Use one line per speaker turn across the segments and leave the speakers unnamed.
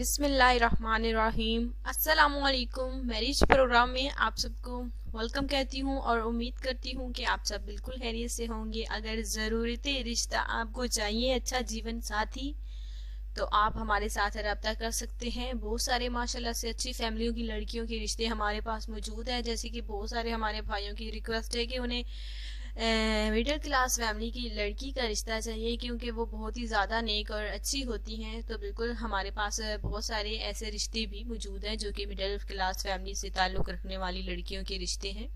बिस्मिल्लाहिर्रहमानिर्रहीम। अस्सलामुअलैकुम। Marriage programme में आप सबको वेलकम कहती हूँ और उम्मीद करती हूँ कि आप सब बिल्कुल खैरियत से होंगे। अगर ज़रूरत रिश्ता आपको चाहिए, अच्छा जीवन साथी, तो आप हमारे साथ रब्ता कर सकते हैं। बहुत सारे माशाल्लाह से अच्छी फैमिलियों की लड़कियों के रिश्ते हमारे पास मौजूद है। जैसे कि बहुत सारे हमारे भाइयों की रिक्वेस्ट है कि उन्हें मिडिल क्लास फैमिली की लड़की का रिश्ता चाहिए, क्योंकि वो बहुत ही ज़्यादा नेक और अच्छी होती हैं। तो बिल्कुल हमारे पास बहुत सारे ऐसे रिश्ते भी मौजूद हैं जो कि मिडिल क्लास फैमिली से ताल्लुक़ रखने वाली लड़कियों के रिश्ते हैं।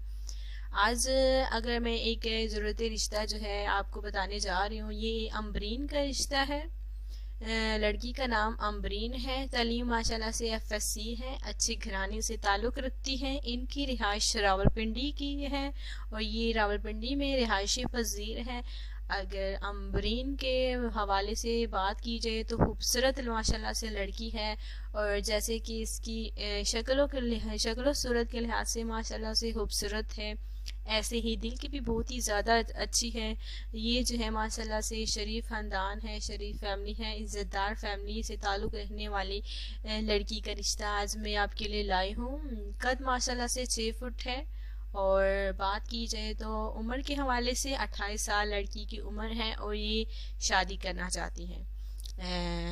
आज अगर मैं एक ज़रूरत रिश्ता जो है आपको बताने जा रही हूँ, ये अम्बरीन का रिश्ता है। लड़की का नाम अम्बरीन है। तालीम माशाल्लाह से FSC है। अच्छे घराने से ताल्लुक़ रखती हैं। इनकी रिहाइश रावलपिंडी की है और ये रावलपिंडी में रिहायशी पजीर है। अगर अम्बरीन के हवाले से बात की जाए तो खूबसूरत माशाल्लाह से लड़की है, और जैसे कि इसकी शक्लो सूरत के लिहाज से माशाल्लाह से खूबसूरत है, ऐसे ही दिल की भी बहुत ही ज़्यादा अच्छी है। ये जो है माशाल्लाह से शरीफ ख़ानदान है, शरीफ फैमिली है, इज़्ज़तदार फैमिली से ताल्लुक़ रखने वाली लड़की का रिश्ता आज मैं आपके लिए लाई हूँ। कद माशाल्लाह से 6 फुट है, और बात की जाए तो उम्र के हवाले से 28 साल लड़की की उम्र है और ये शादी करना चाहती हैं।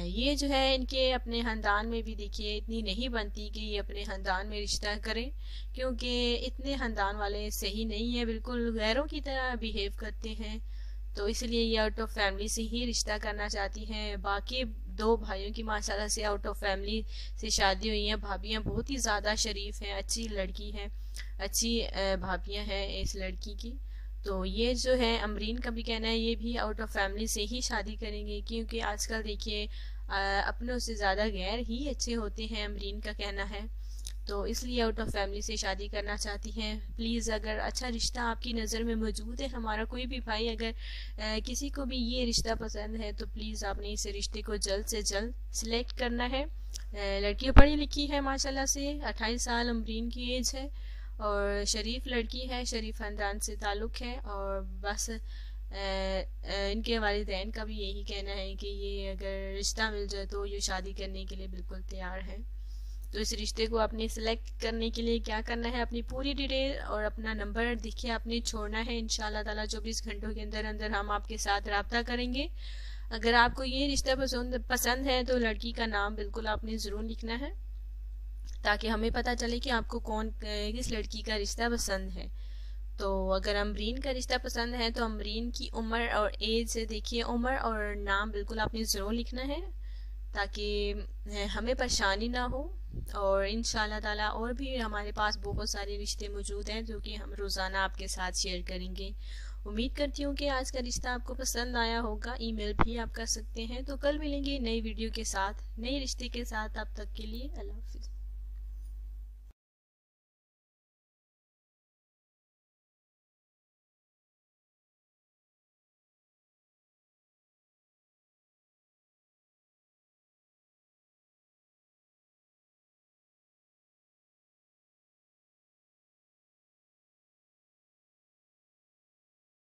ये जो है इनके अपने ख़ानदान में भी देखिए इतनी नहीं बनती कि ये अपने ख़ानदान में रिश्ता करें, क्योंकि इतने ख़ानदान वाले सही नहीं है, बिल्कुल गैरों की तरह बिहेव करते हैं। तो इसलिए ये आउट ऑफ फैमिली से ही रिश्ता करना चाहती हैं। बाकी 2 भाइयों की माशाल्लाह से आउट ऑफ फैमिली से शादी हुई हैं। भाभियाँ बहुत ही ज़्यादा शरीफ हैं, अच्छी लड़की हैं, अच्छी भाभियाँ हैं इस लड़की की। तो ये जो है अमरीन का भी कहना है ये भी आउट ऑफ फैमिली से ही शादी करेंगे, क्योंकि आजकल देखिए अपनों से ज़्यादा गैर ही अच्छे होते हैं, अमरीन का कहना है। तो इसलिए आउट ऑफ फैमिली से शादी करना चाहती हैं। प्लीज़ अगर अच्छा रिश्ता आपकी नज़र में मौजूद है, हमारा कोई भी भाई अगर किसी को भी ये रिश्ता पसंद है, तो प्लीज़ आपने इस रिश्ते को जल्द से जल्द सिलेक्ट करना है। लड़की पढ़ी लिखी है माशाल्लाह से, 28 साल अमरीन की एज है और शरीफ लड़की है, शरीफ ख़ानदान से ताल्लुक़ है। और बस इनके वालिदैन का भी यही कहना है कि ये अगर रिश्ता मिल जाए तो ये शादी करने के लिए बिल्कुल तैयार है। तो इस रिश्ते को आपने सेलेक्ट करने के लिए क्या करना है, अपनी पूरी डिटेल और अपना नंबर देखिए आपने छोड़ना है। इंशाल्लाह ताला 24 घंटों के अंदर अंदर हम आपके साथ रब्ता करेंगे। अगर आपको ये रिश्ता पसंद है तो लड़की का नाम बिल्कुल आपने ज़रूर लिखना है, ताकि हमें पता चले कि आपको किस लड़की का रिश्ता पसंद है। तो अगर अमरीन का रिश्ता पसंद है तो अमरीन की उम्र और एज से देखिए, उम्र और नाम बिल्कुल आपने ज़रूर लिखना है, ताकि हमें परेशानी ना हो। और इंशाल्लाह ताला और भी हमारे पास बहुत सारे रिश्ते मौजूद हैं जो कि हम रोज़ाना आपके साथ शेयर करेंगे। उम्मीद करती हूँ कि आज का रिश्ता आपको पसंद आया होगा। ईमेल भी आप कर सकते हैं। तो कल मिलेंगे नई वीडियो के साथ, नए रिश्ते के साथ। अब तक के लिए अल्लाह हाफिज़।